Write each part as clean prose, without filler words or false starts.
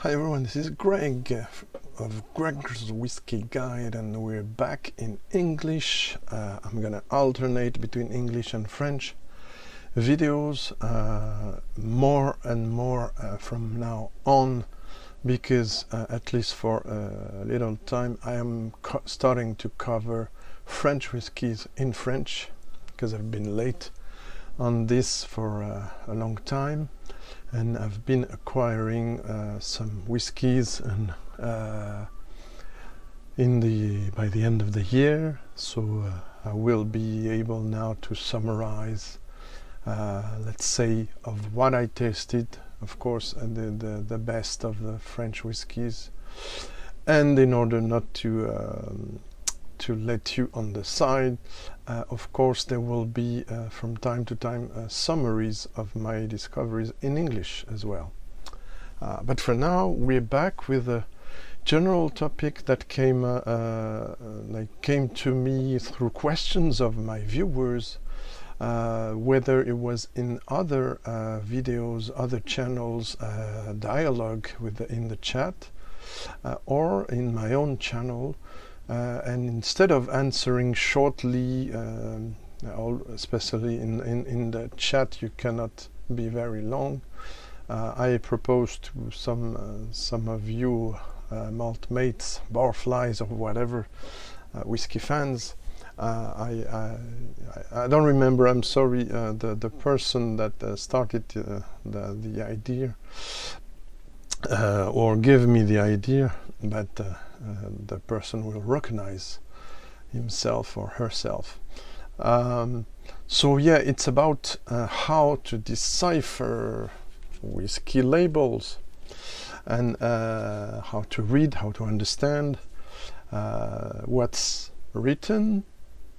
Hi everyone, this is Greg of Greg's Whiskey Guide, and we're back in English. I'm gonna alternate between English and French videos more and more from now on, because at least for a little time I am starting to cover French whiskies in French, because I've been late on this for a long time. And I've been acquiring some whiskies and by the end of the year, so I will be able now to summarize, let's say, of what I tasted, of course, and the best of the French whiskies. And in order not to let you on the side, of course there will be from time to time summaries of my discoveries in English as well. But for now we're back with a general topic that came to me through questions of my viewers, whether it was in other videos, other channels, dialogue in the chat, or in my own channel. And instead of answering shortly, especially in the chat, you cannot be very long. I propose to some of you malt mates, barflies, or whatever, whiskey fans. I don't remember. I'm sorry. The person that started the idea or gave me the idea, but the person will recognize himself or herself. So yeah, it's about how to decipher whiskey labels, and how to read, how to understand what's written,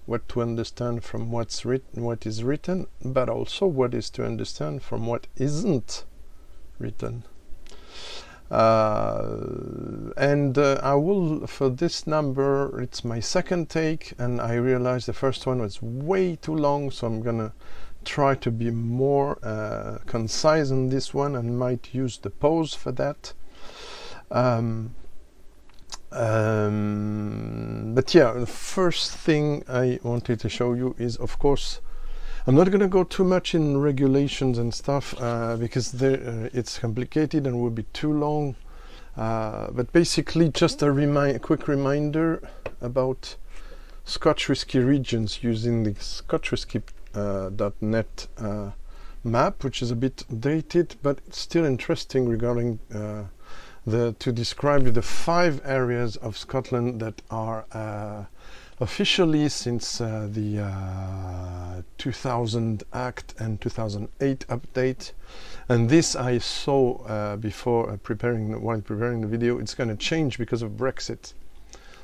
what to understand from what's written, what is written, but also what is to understand from what isn't written. And I will, for this number, it's my second take, and I realized the first one was way too long, so I'm gonna try to be more concise on this one, and might use the pause for that. But yeah, the first thing I wanted to show you is, of course, I'm not going to go too much in regulations and stuff, because it's complicated and will be too long. But basically, just a quick reminder about Scotch Whisky Regions, using the ScotchWhisky.net map, which is a bit dated, but it's still interesting regarding to describe the 5 areas of Scotland that are officially, since the 2000 Act and 2008 update, and this I saw before while preparing the video, it's going to change because of Brexit.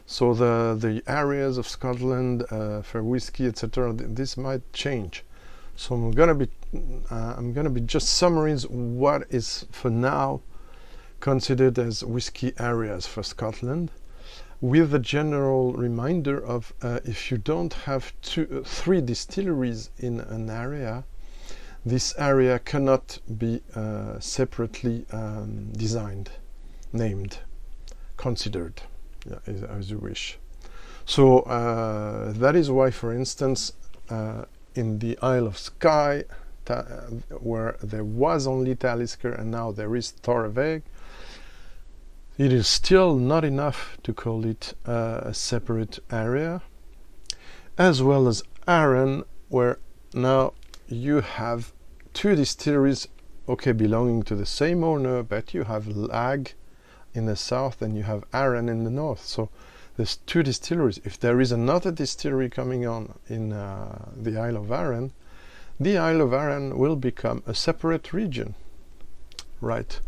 So the areas of Scotland for whiskey, etc., this might change. So I'm gonna be just summaries what is for now considered as whiskey areas for Scotland, with a general reminder of if you don't have 3 distilleries in an area, this area cannot be separately designed, named, considered, as you wish. So that is why, for instance, in the Isle of Skye, where there was only Talisker and now there is Torreveg, it is still not enough to call it a separate area, as well as Arran, where now you have 2 distilleries, okay, belonging to the same owner, but you have Lag in the south and you have Arran in the north. So there's 2 distilleries. If there is another distillery coming on in the Isle of Arran, the Isle of Arran will become a separate region, right?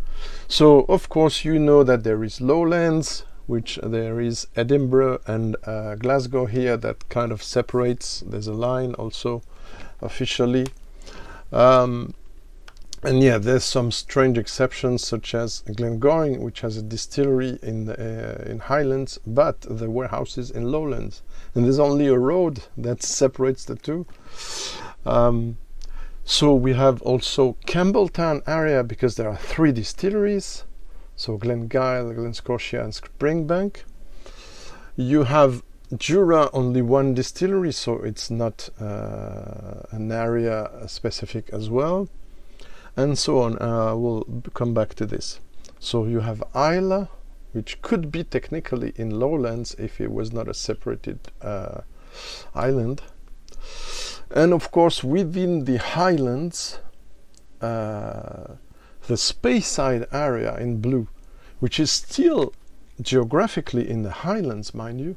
So of course you know that there is Lowlands, which there is Edinburgh and Glasgow here, that kind of separates. There's a line also officially, and yeah, there's some strange exceptions, such as Glengoyne, which has a distillery in Highlands, but the warehouses in Lowlands, and there's only a road that separates the two. So we have also Campbelltown area, because there are 3 distilleries. so Glengyle, Glen Scotia and Springbank. You have Jura, only one distillery, so it's not an area specific as well, and so on. We'll come back to this. So you have Islay, which could be technically in lowlands if it was not a separated island. And of course, within the highlands, the Speyside area in blue, which is still geographically in the highlands, mind you,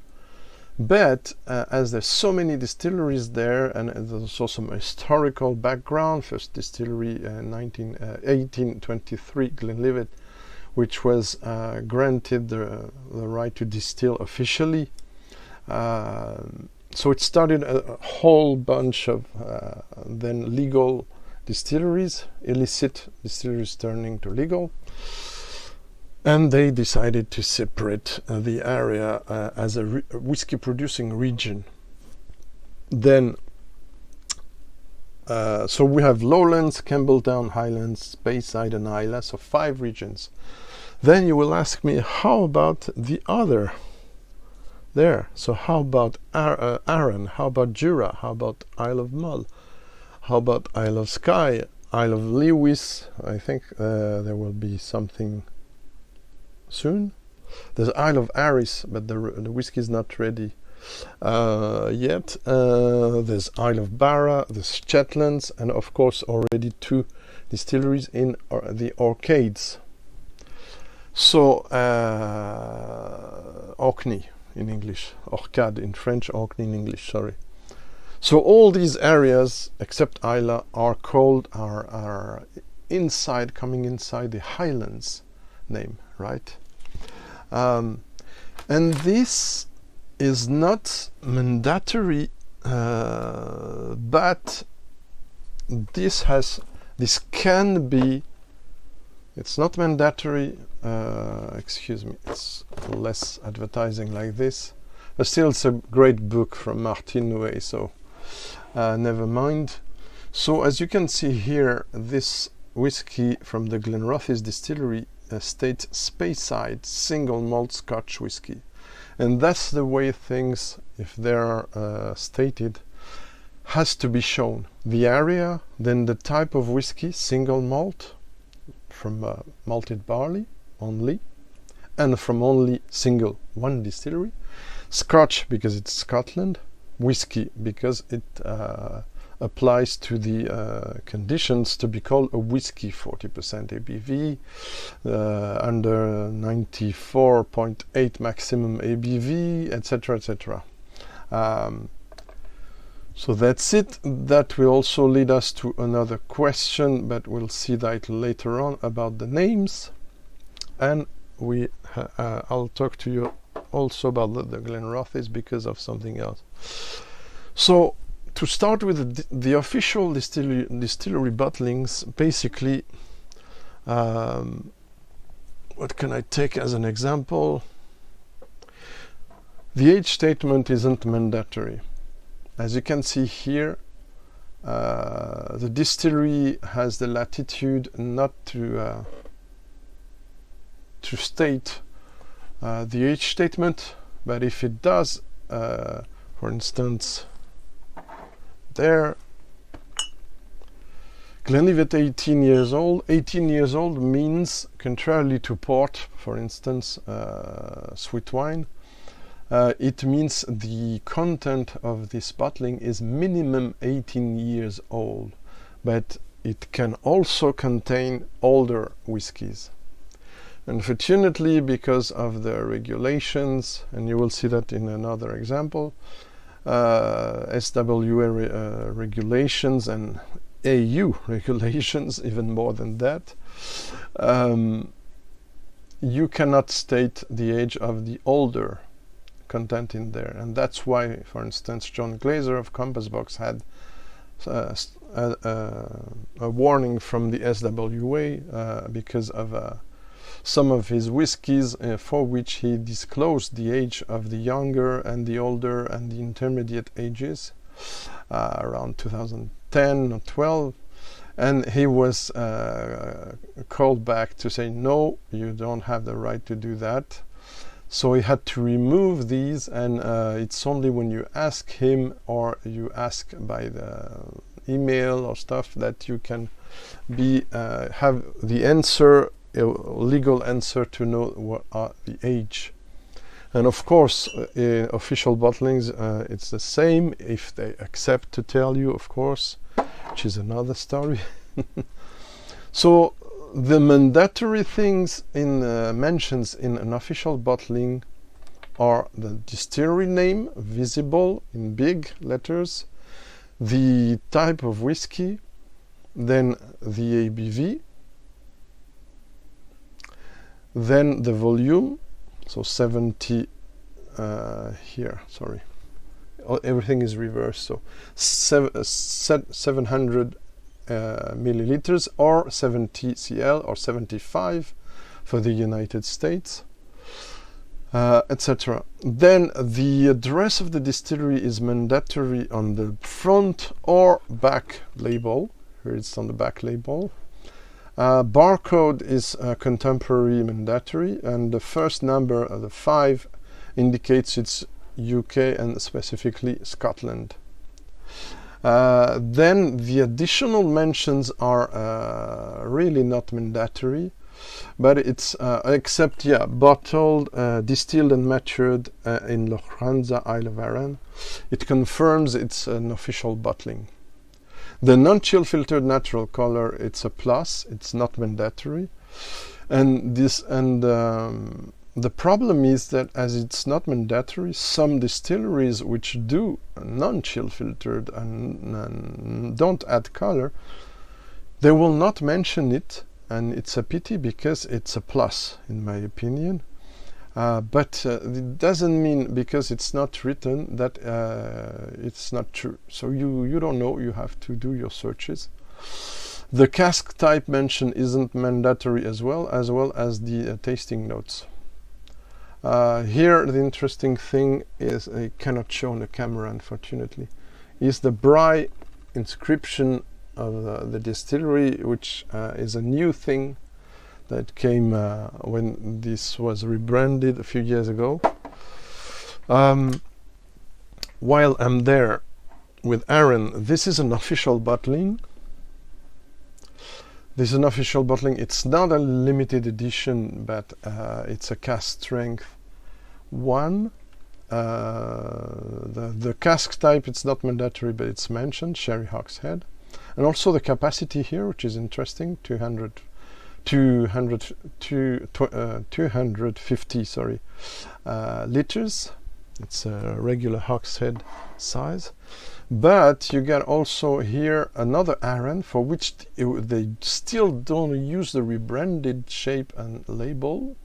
but as there's so many distilleries there, and there's also some historical background. First distillery 1823, Glenlivet, which was granted the right to distill officially. So it started a whole bunch of then legal distilleries, illicit distilleries turning to legal. And they decided to separate the area as a whiskey producing region. Then, so we have lowlands, Campbelltown, Highlands, Speyside and Islay, so 5 regions. Then you will ask me, how about the other there? So how about Arran? How about Jura? How about Isle of Mull? How about Isle of Skye? Isle of Lewis? I think there will be something soon. There's Isle of Arran, but the whiskey is not ready yet. There's Isle of Barra, there's Shetlands, and of course already 2 distilleries in the Orcades. So Orkney in English, Orcade in French, Orkney in English, sorry. So all these areas except Islay are called, are inside, coming inside the Highlands name, right? And this is not mandatory, but this can be. It's not mandatory. Excuse me. It's less advertising like this, but still, it's a great book from Martin Nouet. So never mind. So as you can see here, this whiskey from the Glenrothes distillery states Speyside single malt Scotch whisky, and that's the way things, if they are stated, has to be shown. The area, then the type of whiskey, single malt from malted barley only, and from only single one distillery. Scotch because it's Scotland, whisky because it applies to the conditions to be called a whisky, 40% ABV, under 94.8 maximum ABV, etc., etc. So that's it. That will also lead us to another question, but we'll see that later on about the names. And I'll talk to you also about the Glenrothes because of something else. So to start with the official distillery bottlings, basically, what can I take as an example? The age statement isn't mandatory. As you can see here, the distillery has the latitude not to state the age statement, but if it does, for instance, there, Glenlivet 18 years old. 18 years old means, contrarily to port, for instance, sweet wine, it means the content of this bottling is minimum 18 years old, but it can also contain older whiskies. Unfortunately, because of the regulations, and you will see that in another example, SWA regulations and AU regulations, even more than that, you cannot state the age of the older content in there, and that's why, for instance, John Glaser of Compass Box had a warning from the SWA because of some of his whiskies for which he disclosed the age of the younger and the older and the intermediate ages around 2010 or 12, and he was called back to say, no, you don't have the right to do that. So he had to remove these, and it's only when you ask him or you ask by the email or stuff that you can have the answer, a legal answer, to know what are the age. And of course, in official bottlings, it's the same if they accept to tell you, of course, which is another story. So the mandatory things in mentions in an official bottling are the distillery name, visible in big letters, the type of whiskey, then the ABV, then the volume, so 70 here, sorry, everything is reversed, so 700 milliliters or 70 cl or 75 for the United States, etc. Then the address of the distillery is mandatory on the front or back label. Here it's on the back label. Barcode is contemporary mandatory, and the first number, the 5, indicates it's UK and specifically Scotland. Then the additional mentions are really not mandatory, but it's except, yeah, bottled, distilled and matured in Lochranza, Isle of Arran. It confirms it's an official bottling. The non-chill filtered natural color, it's a plus, it's not mandatory. And the problem is that as it's not mandatory, some distilleries which do non-chill filtered and don't add color, they will not mention it, and it's a pity because it's a plus in my opinion. But it doesn't mean because it's not written that it's not true. So you don't know, you have to do your searches. The cask type mention isn't mandatory as well as the tasting notes. Here the interesting thing is, I cannot show on the camera unfortunately, is the Bry inscription of the distillery, which is a new thing that came when this was rebranded a few years ago. While I'm there with Aaron, this is an official bottling. This is an official bottling. It's not a limited edition, but it's a cask strength 1. The cask type, it's not mandatory, but it's mentioned, sherry hogshead. And also the capacity here, which is interesting, 250 liters. It's a regular hogshead size. But you get also here another Arran, for which they still don't use the rebranded shape and label.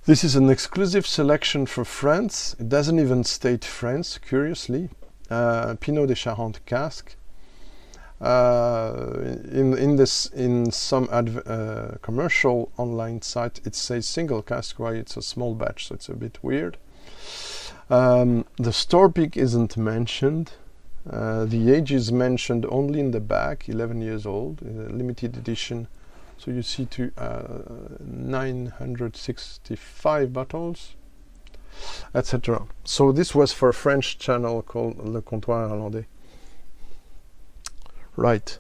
This is an exclusive selection for France. It doesn't even state France, curiously. Pinot de Charente cask. In some commercial online site it says single cask, why it's a small batch, so it's a bit weird. The store peak isn't mentioned. The age is mentioned only in the back, 11 years old, limited edition. So you see 965 bottles, etc. So this was for a French channel called Le Comptoir Irlandais. Right.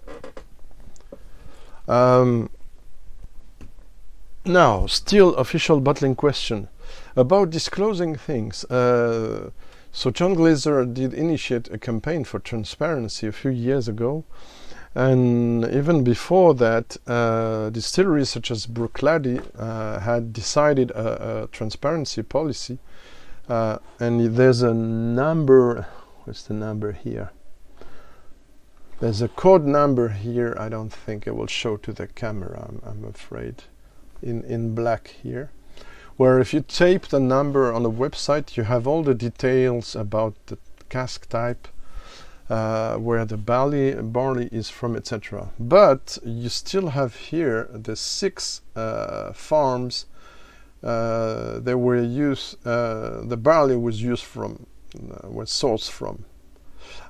Now, still official bottling question about disclosing things. So John Glaser did initiate a campaign for transparency a few years ago, and even before that, distilleries such as Bruichladdich had decided a transparency policy, and there's a number. What's the number here? There's a code number here. I don't think it will show to the camera, I'm afraid, in black here, where if you tape the number on the website, you have all the details about the cask type, where the barley is from, etc. But you still have here the 6 farms they were used, the barley was used from, was sourced from.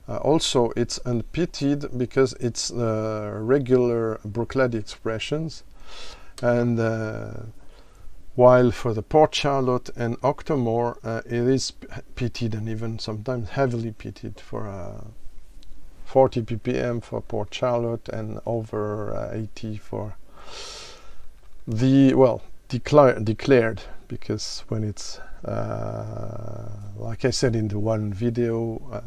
Also, it's unpeated because it's regular Bruichladdich expressions, and while for the Port Charlotte and Octomore, it is peated and even sometimes heavily peated for 40 ppm for Port Charlotte and over 80 for the, well, declared, because when it's like I said in the one video,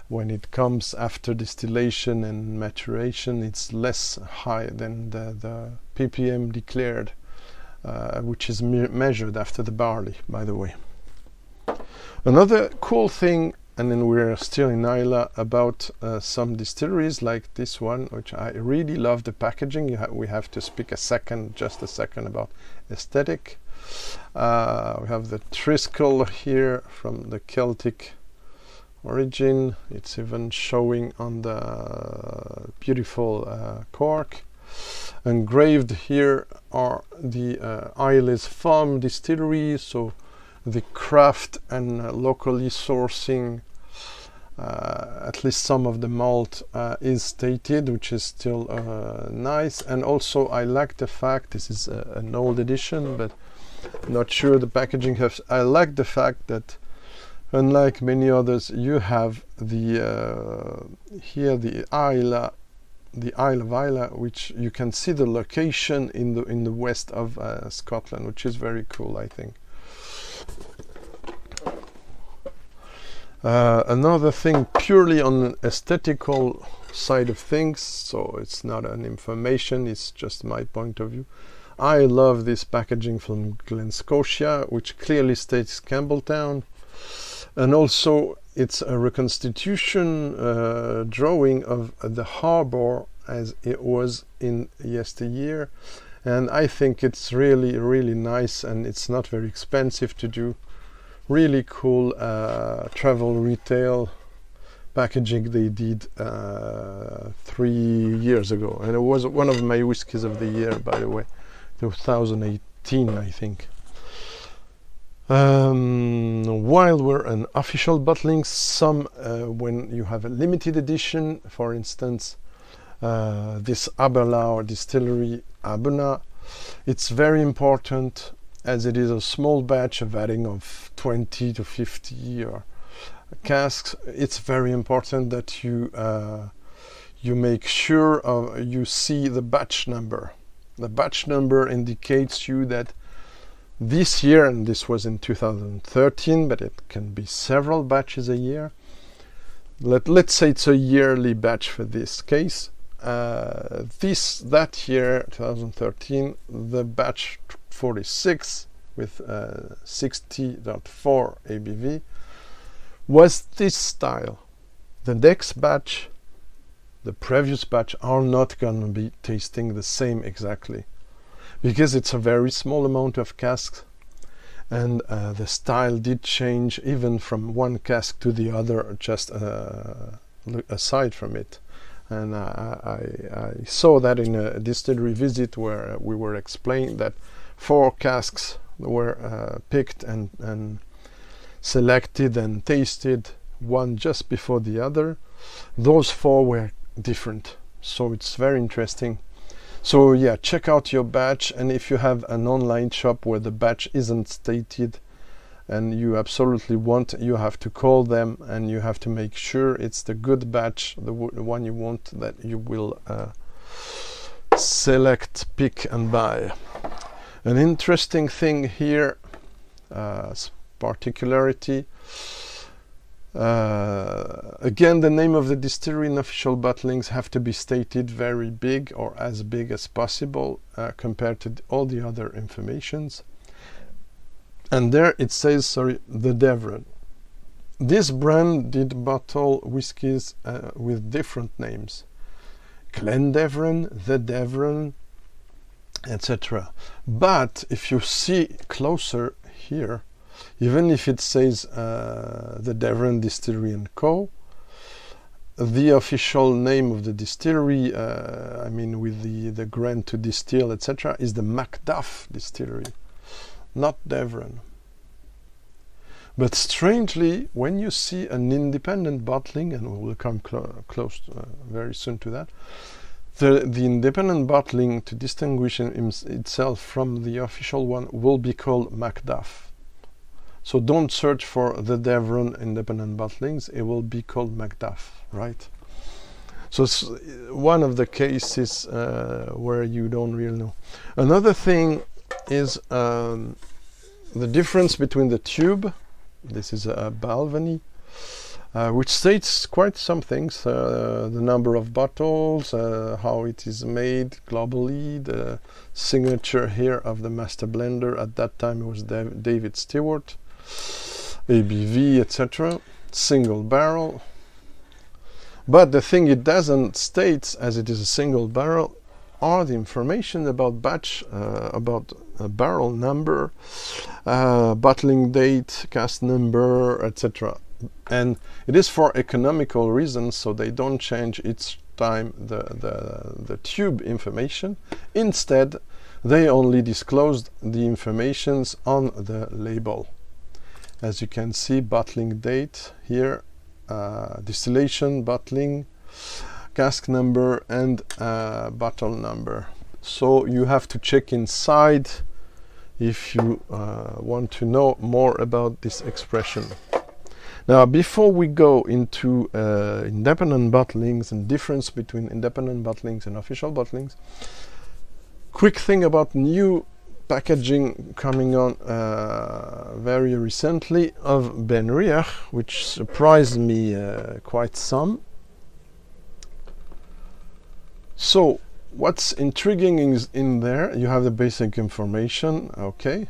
when it comes after distillation and maturation, it's less high than the ppm declared, which is measured after the barley, by the way. Another cool thing, and then we're still in Islay, about some distilleries like this one, which I really love the packaging. We have to speak just a second about aesthetic. We have the Triskel here from the Celtic origin. It's even showing on the beautiful cork. Engraved here are the Islay's Farm Distillery, so the craft and locally sourcing, at least some of the malt is stated, which is still nice. And also I like the fact, this is an old edition, but not sure the packaging has, I like the fact that unlike many others, you have the here the Isle of Islay, which you can see the location in the west of Scotland, which is very cool, I think. Another thing purely on an aesthetical side of things, so it's not an information, it's just my point of view. I love this packaging from Glen Scotia, which clearly states Campbelltown, and also it's a reconstitution drawing of the harbour as it was in yesteryear, and I think it's really, really nice, and it's not very expensive to do. Really cool travel retail packaging they did 3 years ago, and it was one of my whiskies of the year, by the way, 2018, I think. While we're an official bottling, some when you have a limited edition, for instance, this Aberlour distillery Abuna, it's very important, as it is a small batch of adding of 20 to 50 or casks. It's very important that you make sure you see the batch number. The batch number indicates you that this year, and this was in 2013, but it can be several batches a year. Let's say it's a yearly batch for this case. That year, 2013, the batch 46 with 60.4 ABV was this style. The next batch, the previous batch, are not going to be tasting the same exactly, because it's a very small amount of casks, and the style did change even from one cask to the other, just aside from it. And I saw that in a distillery visit where we were explaining that 4 casks were picked and selected and tasted, one just before the other. Those 4 were different, so it's very interesting. So yeah, check out your batch, and if you have an online shop where the batch isn't stated and you absolutely want, you have to call them and you have to make sure it's the good batch, the one you want, that you will select, pick and buy. An interesting thing here, particularity, again, the name of the distillery in official bottlings have to be stated very big, or as big as possible, compared to all the other informations. And there it says, the Devron. This brand did bottle whiskies with different names: Glendevron, the Devron, etc. But if you see closer here, even if it says the Devron Distillery & Co., the official name of the distillery, I mean with the grant to distill, etc., is the Macduff Distillery, not Devron. But strangely, when you see an independent bottling, and we will come close very soon to that, the independent bottling, to distinguish itself from the official one, will be called Macduff. So don't search for the Devron independent bottlings, it will be called Macduff, right? So it's one of the cases where you don't really know. Another thing is the difference between the tube, this is a Balvenie, which states quite some things, the number of bottles, how it is made globally, the signature here of the master blender, at that time it was David Stewart, ABV, etc., single barrel. But the thing it doesn't state, as it is a single barrel, are the information about batch, about barrel number, bottling date, cask number, etc. And it is for economical reasons, so they don't change each time the tube information. Instead, they only disclosed the informations on the label. As you can see, bottling date here, distillation, bottling, cask number, and bottle number. So you have to check inside if you want to know more about this expression. Now, before we go into independent bottlings and difference between independent bottlings and official bottlings, quick thing about new packaging coming on very recently of Benriach, which surprised me quite some. So what's intriguing is in there you have the basic information, okay.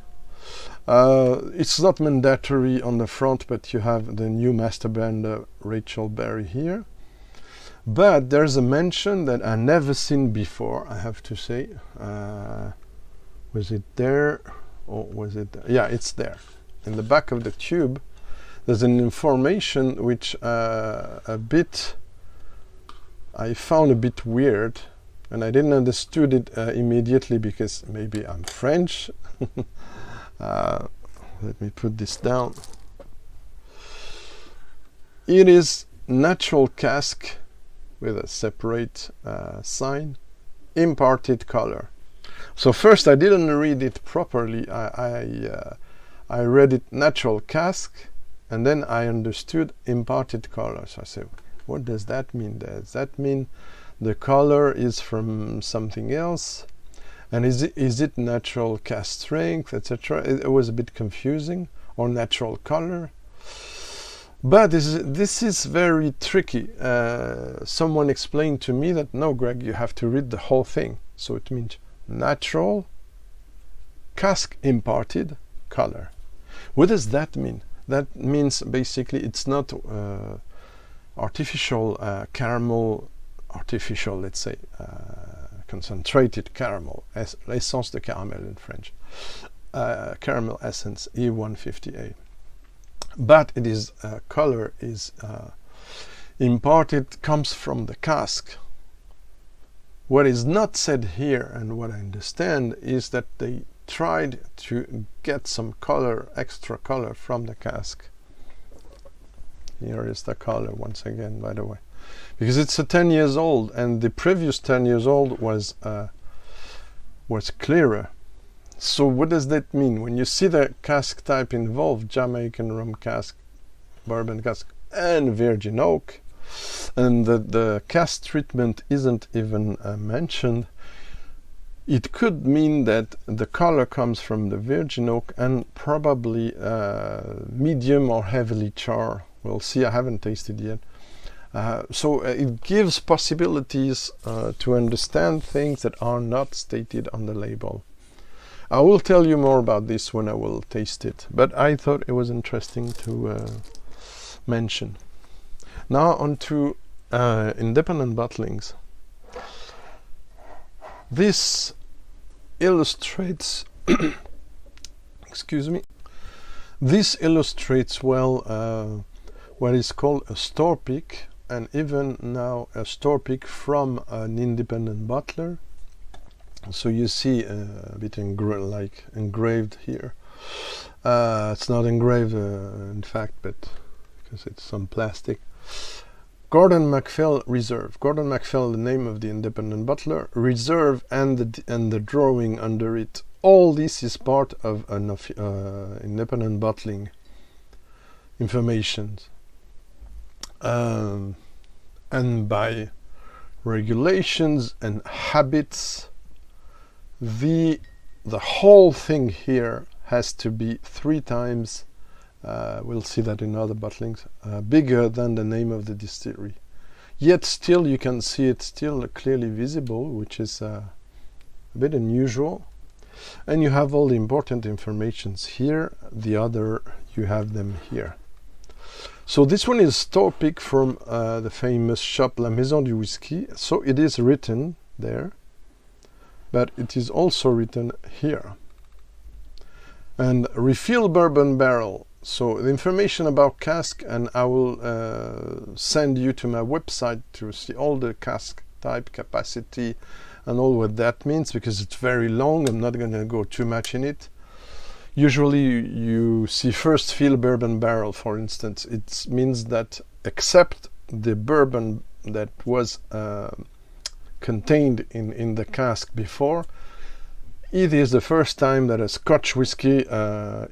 It's not mandatory on the front, but you have the new master blender Rachel Berry here. But there's a mention that I never seen before, I have to say. Was it there, or was it there? Yeah, it's there. In the back of the tube, there's an information which I found a bit weird, and I didn't understood it immediately because maybe I'm French. Let me put this down. It is natural cask with a separate sign, imparted color. So first I didn't read it properly. I read it natural cask, and then I understood imparted color. So I said, what does that mean? Does that mean the color is from something else? And is it natural cask strength, etc.? It was a bit confusing, or natural color. But this is very tricky. Someone explained to me that, no, Greg, you have to read the whole thing. So it means natural, cask imparted, color. What does that mean? That means basically it's not artificial caramel, artificial, let's say, concentrated caramel, l'essence de caramel in French, caramel essence E150A. But it is color is imparted, comes from the cask. What is not said here, and what I understand, is that they tried to get some color, extra color from the cask. Here is the color once again, by the way, because it's a 10 years old, and the previous 10 years old was clearer. So what does that mean? When you see the cask type involved, Jamaican rum cask, bourbon cask, and virgin oak, and the cask treatment isn't even mentioned, it could mean that the color comes from the virgin oak and probably medium or heavily char. We'll see, I haven't tasted yet. So it gives possibilities to understand things that are not stated on the label. I will tell you more about this when I will taste it, but I thought it was interesting to mention. Now on to independent bottlings. This illustrates excuse me, this illustrates well what is called a store pick, and even now a store pick from an independent bottler. So you see a bit like engraved here. It's not engraved in fact, but because it's some plastic. Gordon MacPhail Reserve. Gordon MacPhail, the name of the independent bottler. Reserve and the drawing under it. All this is part of an independent bottling information. And by regulations and habits, the whole thing here has to be 3 times, we'll see that in other bottlings, bigger than the name of the distillery. Yet still you can see it still clearly visible, which is a bit unusual. And you have all the important informations here, the other you have them here. So this one is store pick from the famous shop La Maison du Whisky. So it is written there, but it is also written here. And refill bourbon barrel. So the information about cask, and I will send you to my website to see all the cask type, capacity, and all what that means, because it's very long. I'm not going to go too much in it. Usually you see first fill bourbon barrel, for instance. It means that except the bourbon that was contained in the cask before, it is the first time that a Scotch whisky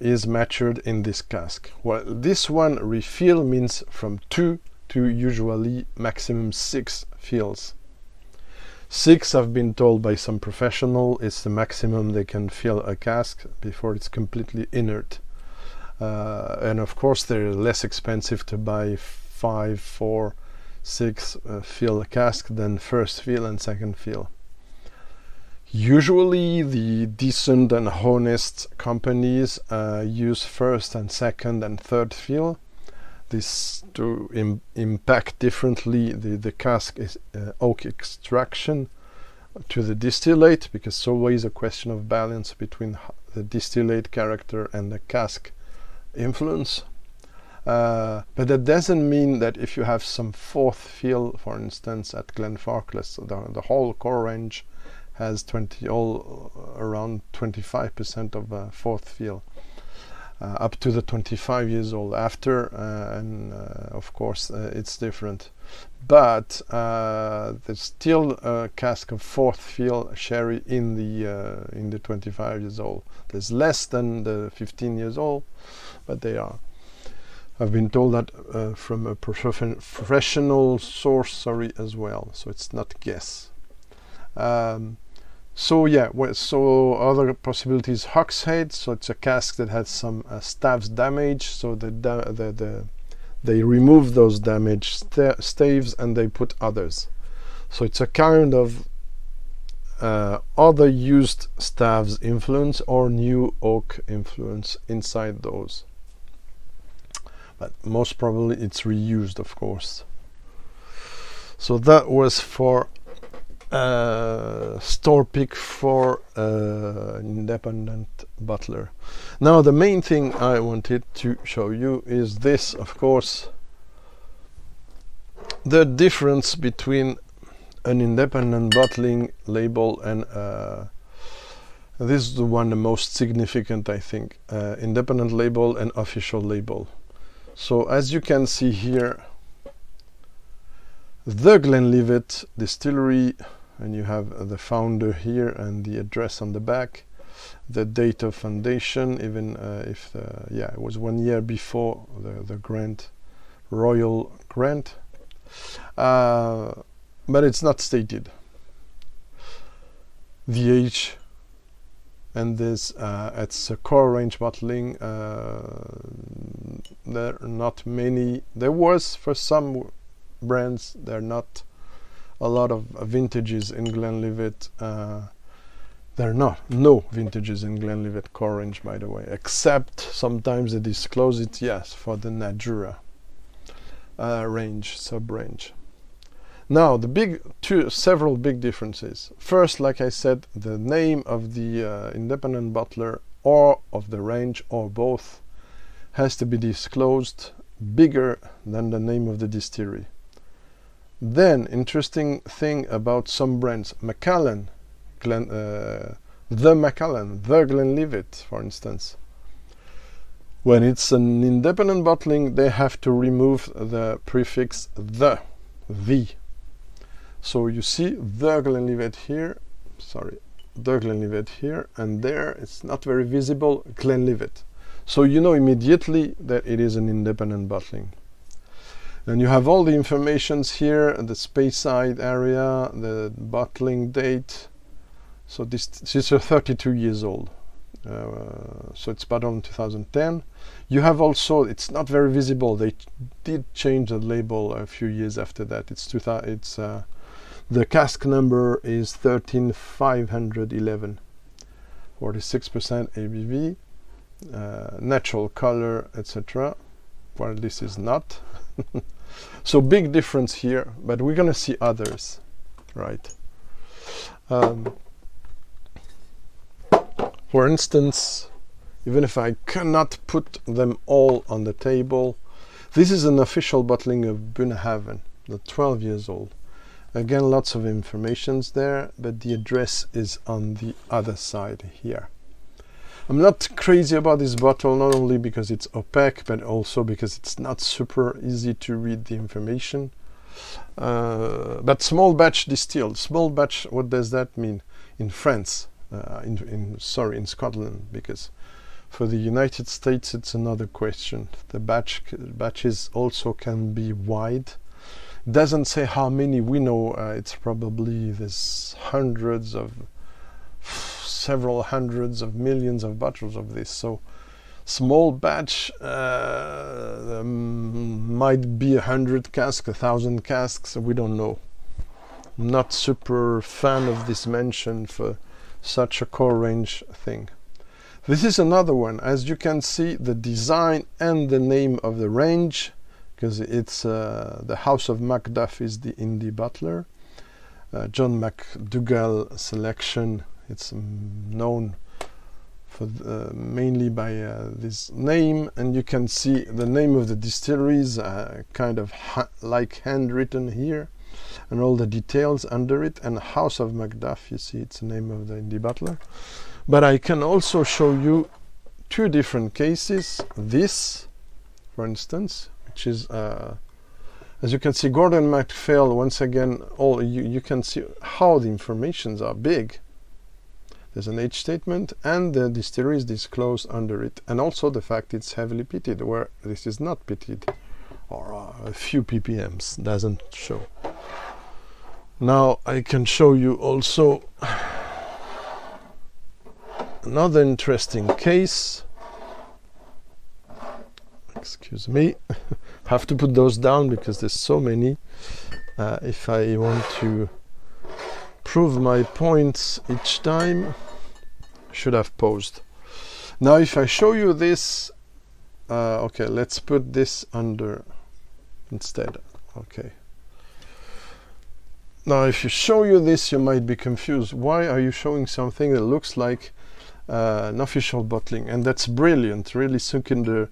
is matured in this cask. Well, this one refill means from 2 to usually maximum 6 fills. 6, I've been told by some professional, is the maximum they can fill a cask before it's completely inert. And of course they're less expensive to buy 5, 4, 6 fill cask than first fill and second fill. Usually the decent and honest companies use first and second and third fill. This to impact differently the cask is oak extraction to the distillate, because it's always a question of balance between the distillate character and the cask influence. But that doesn't mean that if you have some fourth fill, for instance at Glenfarclas, the whole core range has around 25% of fourth fill. Up to the 25 years old. After and of course it's different, but there's still a cask of fourth fill sherry in the 25 years old. There's less than the 15 years old, but they are. I've been told that from a professional source, as well, so it's not guess. So yeah, so other possibilities, Hogshead. So it's a cask that had some staves damage. So they remove those damaged staves and they put others. So it's a kind of other used staves influence or new oak influence inside those. But most probably it's reused, of course. So that was for store pick for independent bottler. Now the main thing I wanted to show you is this, of course, the difference between an independent bottling label and this is the one the most significant, I think, independent label and official label. So as you can see here, the Glenlivet distillery, and you have the founder here and the address on the back, the date of foundation, even if it was 1 year before the grant, royal grant, but it's not stated. The age, and this it's a core range bottling. There are not many. There was for some brands. There are not a lot of vintages in Glenlivet. There are no vintages in Glenlivet core range, by the way, except sometimes they disclose it, yes, for the Najura range, sub-range. Now, several big differences. First, like I said, the name of the independent bottler or of the range or both has to be disclosed bigger than the name of the distillery. Then, interesting thing about some brands, Macallan the Macallan, the Glenlivet, for instance. When it's an independent bottling, they have to remove the prefix the. So you see the Glenlivet here, the Glenlivet here, and there it's not very visible, Glenlivet. So you know immediately that it is an independent bottling. And you have all the informations here, the Speyside area, the bottling date. So this is 32 years old. So it's bottled in 2010. You have also, it's not very visible, they did change the label a few years after that. The cask number is 13511, 46% ABV, natural color, etc. Well, this is not. So big difference here, but we're gonna see others, right? For instance, even if I cannot put them all on the table, this is an official bottling of Bunnahabhain, the 12 years old. Again, lots of informations there, but the address is on the other side here. I'm not crazy about this bottle, not only because it's opaque, but also because it's not super easy to read the information. But small batch distilled. Small batch, what does that mean? In France, in Scotland, because for the United States it's another question. The batches also can be wide. Doesn't say how many. We know it's probably there's several hundreds of millions of bottles of this. So small batch might be 100 casks, 1,000 casks. We don't know. I'm not super fan of this mention for such a core range thing. This is another one. As you can see, the design and the name of the range, because it's the House of Macduff is the indie bottler. John McDougall selection. It's known for mainly by this name, and you can see the name of the distilleries kind of like handwritten here, and all the details under it. And House of Macduff, you see, it's the name of the indie bottler. But I can also show you two different cases. This, for instance, which is, as you can see, Gordon MacPhail, once again, you can see how the informations are big. There's an age statement, and the distillery is disclosed under it, and also the fact it's heavily peated, where this is not peated, or a few ppms, doesn't show. Now I can show you also another interesting case. Excuse me, have to put those down because there's so many. If I want to prove my points each time, should have paused. Now if I show you this, okay, let's put this under instead. Okay. Now if you show you this, you might be confused. Why are you showing something that looks like an official bottling? And that's brilliant. Really, Sukhinder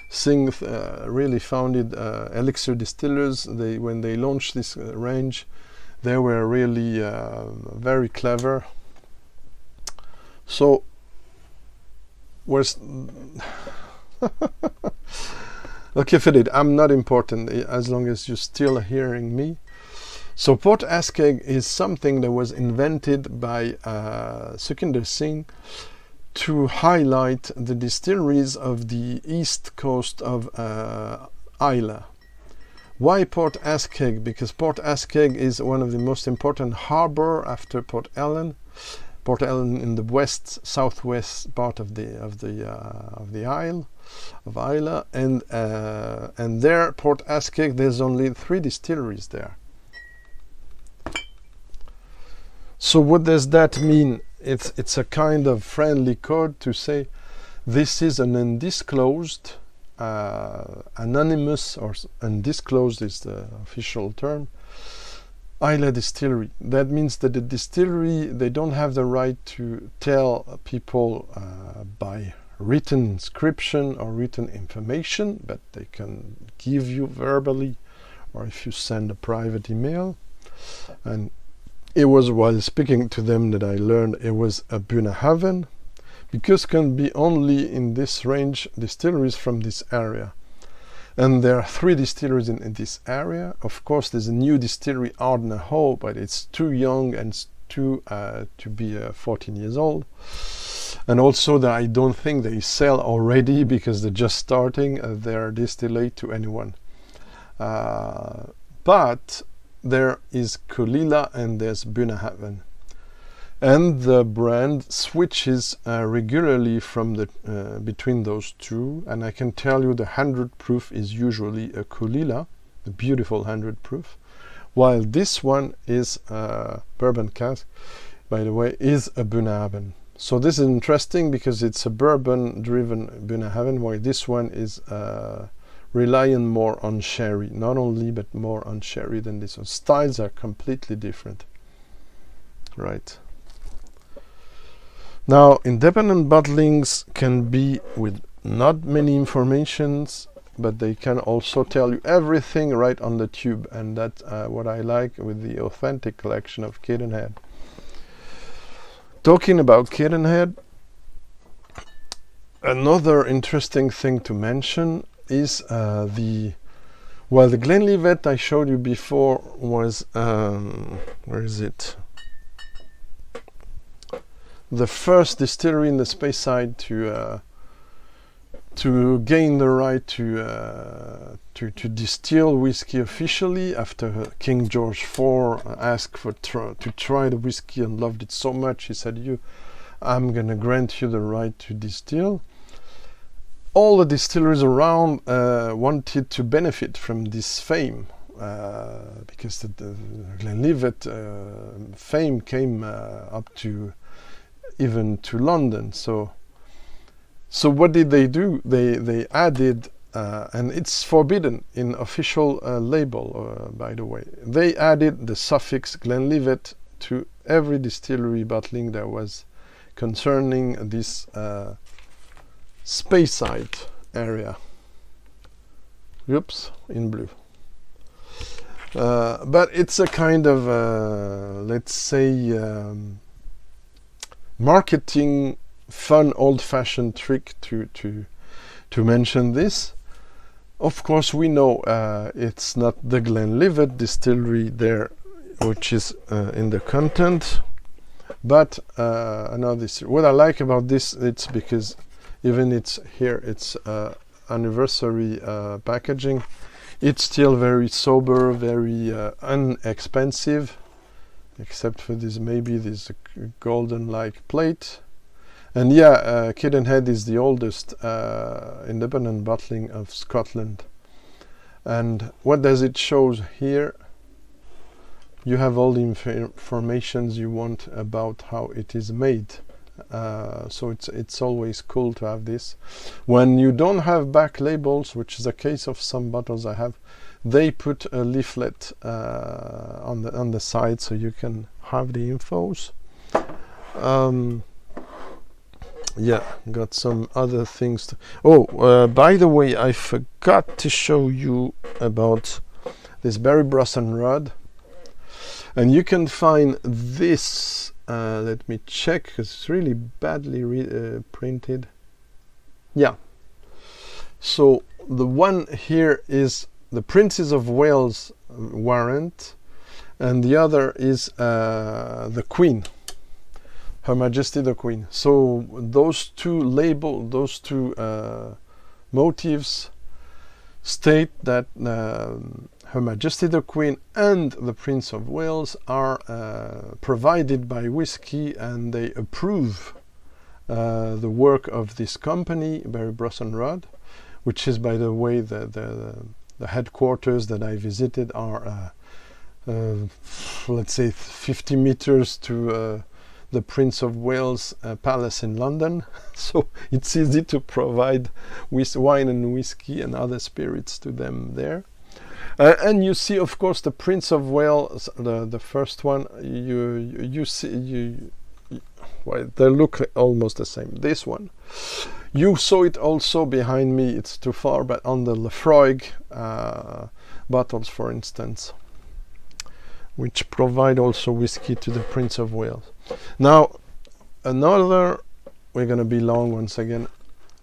Singh really founded Elixir Distillers. When they launched this range, they were really very clever. So, okay, Philip, I'm not important as long as you're still hearing me. So, Port Askeg is something that was invented by Sukhinder Singh to highlight the distilleries of the east coast of Islay. Why Port Askeg? Because Port Askeg is one of the most important harbour after Port Ellen. Port Ellen in the southwest part of the Isle of Islay, and there, Port Askeg, there's only 3 distilleries there. So what does that mean? It's a kind of friendly code to say this is an undisclosed, anonymous, or undisclosed is the official term, Islay distillery. That means that the distillery, they don't have the right to tell people by written inscription or written information, but they can give you verbally, or if you send a private email. And it was while speaking to them that I learned it was a Bunnahabhain, because can be only in this range distilleries from this area. And there are 3 distilleries in this area. Of course, there's a new distillery, Ardnahoe, but it's too young and to be 14 years old. And also, I don't think they sell already because they're just starting their distillate to anyone. But there is Culila and there's Bunnahabhain. And the brand switches regularly from between those two, and I can tell you the 100 proof is usually a Culila, the beautiful 100 proof, while this one is bourbon cask, by the way, is a Bunnahabhain. So this is interesting because it's a bourbon driven Bunnahabhain, while this one is relying more on sherry, not only but more on sherry than this one. Styles are completely different, right? Now, independent bottlings can be with not many informations, but they can also tell you everything right on the tube, and that's what I like with the authentic collection of Cadenhead. Talking about Cadenhead, another interesting thing to mention is the Glenlivet I showed you before was where is it? The first distillery in the Speyside to gain the right to distill whiskey officially after King George IV asked to try the whiskey and loved it so much, he said, I'm gonna grant you the right to distill. All the distilleries around wanted to benefit from this fame, because the Glenlivet fame came up to even to London. So what did they do? They added, and it's forbidden in official label, by the way. They added the suffix Glenlivet to every distillery bottling that was concerning this Speyside area. Oops, in blue. But it's a kind of, let's say, marketing fun old-fashioned trick to mention this. Of course, we know it's not the Glenlivet distillery there, which is in the content, but another. What I like about this, it's because even it's here, it's anniversary packaging. It's still very sober, very inexpensive, except for this, maybe this golden-like plate. And yeah, Cadenhead is the oldest independent bottling of Scotland. And what does it show here? You have all the informations you want about how it is made. So it's always cool to have this. When you don't have back labels, which is the case of some bottles I have, they put a leaflet on the side so you can have the infos. Yeah, got some other things. By the way, I forgot to show you about this Barry Brosnan rod, and you can find this. Let me check, because it's really badly printed. Yeah. So the one here is the Princess of Wales warrant, and the other is the Queen, Her Majesty the Queen. So those two motifs state that Her Majesty the Queen and the Prince of Wales are provided by whiskey, and they approve the work of this company, Barry Brosnan Rod, which is, by the way, the headquarters that I visited are, let's say, 50 meters to the Prince of Wales Palace in London. So it's easy to provide wine and whiskey and other spirits to them there. And you see, of course, the Prince of Wales, the first one. You see, well, they look almost the same. This one, you saw it also behind me. It's too far, but on the Lefroy bottles, for instance. which provide also whiskey to the Prince of Wales. Now, another, we're going to be long once again,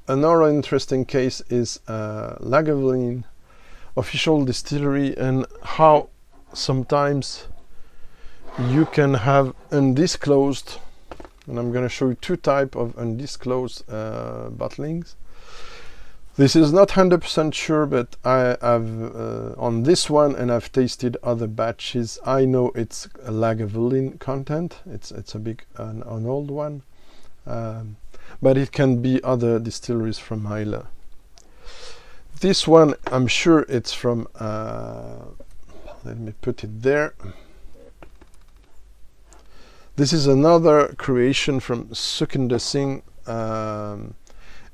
another interesting case is Lagavulin official distillery, and how sometimes you can have undisclosed, and I'm going to show you two types of undisclosed bottlings. This is not 100% sure, but I've on this one, and I've tasted other batches, I know it's a Lagavulin content. It's a big an old one, but it can be other distilleries from Islay. This one, I'm sure it's from, let me put it there. This is another creation from Sukinder Singh,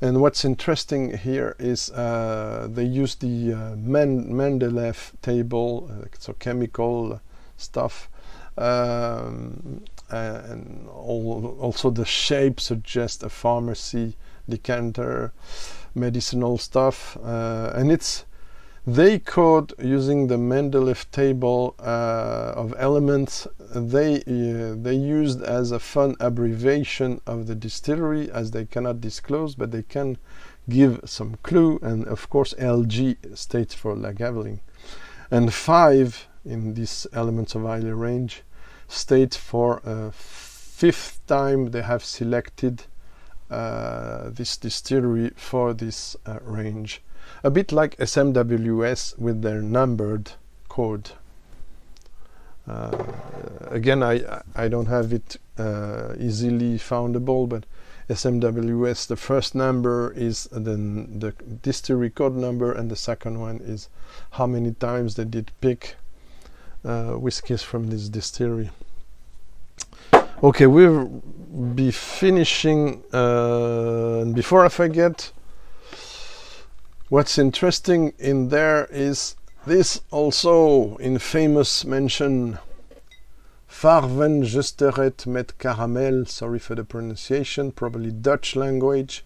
and what's interesting here is they use the Mendeleev table, so chemical stuff, and also the shape suggests a pharmacy decanter, medicinal stuff, and they code using the Mendeleev table of elements. They used as a fun abbreviation of the distillery, as they cannot disclose, but they can give some clue. And of course, LG states for Lagavulin, and 5 in these elements of Islay range states for a 5th time they have selected this distillery for this range. A bit like SMWS with their numbered code. Again, I don't have it easily foundable, but SMWS, the first number is the distillery code number, and the second one is how many times they did pick whiskies from this distillery. Okay, we'll be finishing, and before I forget, what's interesting in there is this also in famous mention, Farvenjusterhet met Karamell, sorry for the pronunciation, probably Dutch language,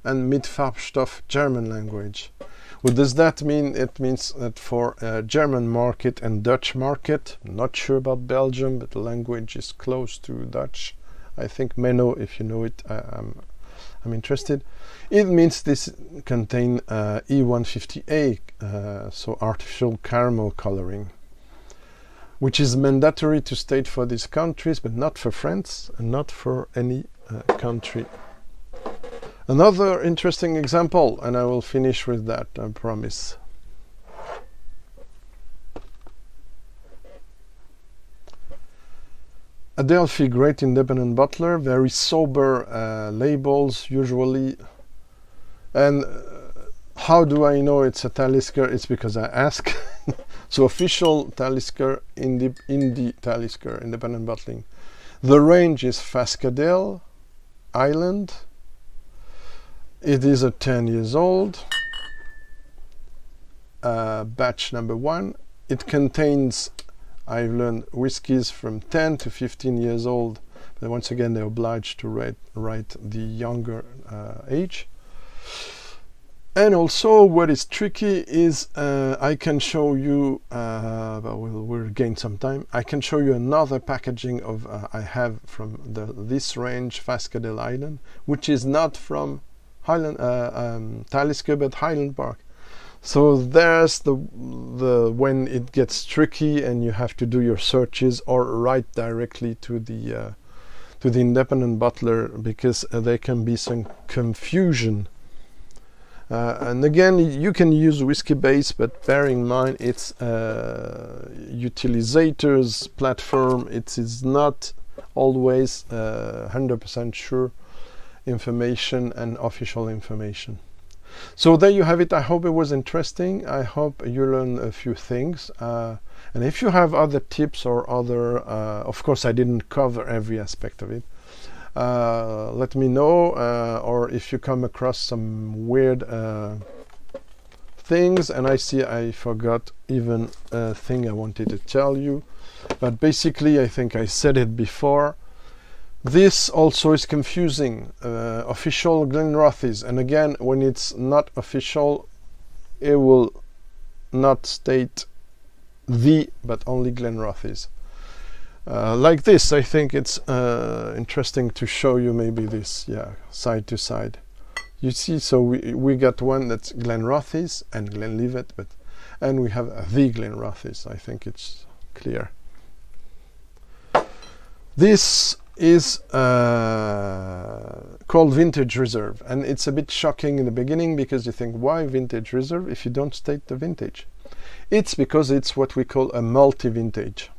and mit Farbstoff, German language. What does that mean? It means that for German market and Dutch market, not sure about Belgium, but the language is close to Dutch. I think Menno, if you know it, I'm interested. It means this contain E150A, so artificial caramel coloring, which is mandatory to state for these countries, but not for France and not for any country. Another interesting example, and I will finish with that, I promise. Adelphi, great independent bottler, very sober labels usually. And how do I know it's a Talisker? It's because I ask. So official Talisker, indie Talisker, independent bottling. The range is Fascadel Island. It is a 10 years old. Batch number 1. It contains, I've learned, whiskies from 10 to 15 years old, but once again they're obliged to write the younger age. And also what is tricky is I can show you, but we'll gain some time, I can show you another packaging of I have from this range, Fascadel Island, which is not from Highland Talisker, but Highland Park. So there's the when it gets tricky and you have to do your searches or write directly to the independent bottler, because there can be some confusion. And again, you can use whiskey base, but bear in mind it's utilizators platform. It is not always 100% sure information and official information. So there you have it. I hope it was interesting. I hope you learned a few things. And if you have other tips or other, of course I didn't cover every aspect of it, let me know, or if you come across some weird things, and I see I forgot even a thing I wanted to tell you, but basically I think I said it before. This also is confusing, official Glenrothes, and again, when it's not official, it will not state the, but only Glenrothes. like this. I think it's interesting to show you maybe this, yeah, side to side. You see, so we got one that's Glenrothes and Glenlivet, and we have the Glenrothes. I think it's clear. This is called Vintage Reserve, and it's a bit shocking in the beginning because you think, why Vintage Reserve if you don't state the vintage? It's because it's what we call a multi-vintage.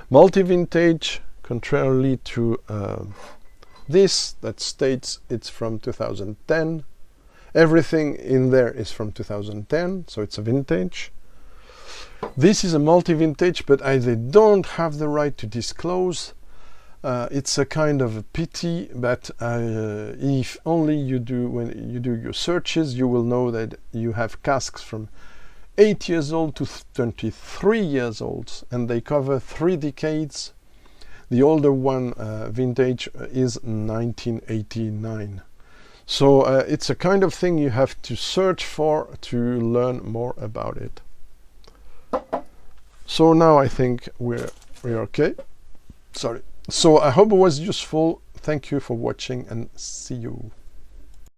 Multi-vintage, contrarily to this that states it's from 2010. Everything in there is from 2010, so it's a vintage. This is a multi-vintage, but they don't have the right to disclose. It's a kind of a pity, but if only you do, when you do your searches, you will know that you have casks from 8 years old to 23 years old, and they cover 3 decades. The older one, vintage, is 1989. So it's a kind of thing you have to search for to learn more about it. So now I think we're okay. Sorry. So I hope it was useful. Thank you for watching, and see you.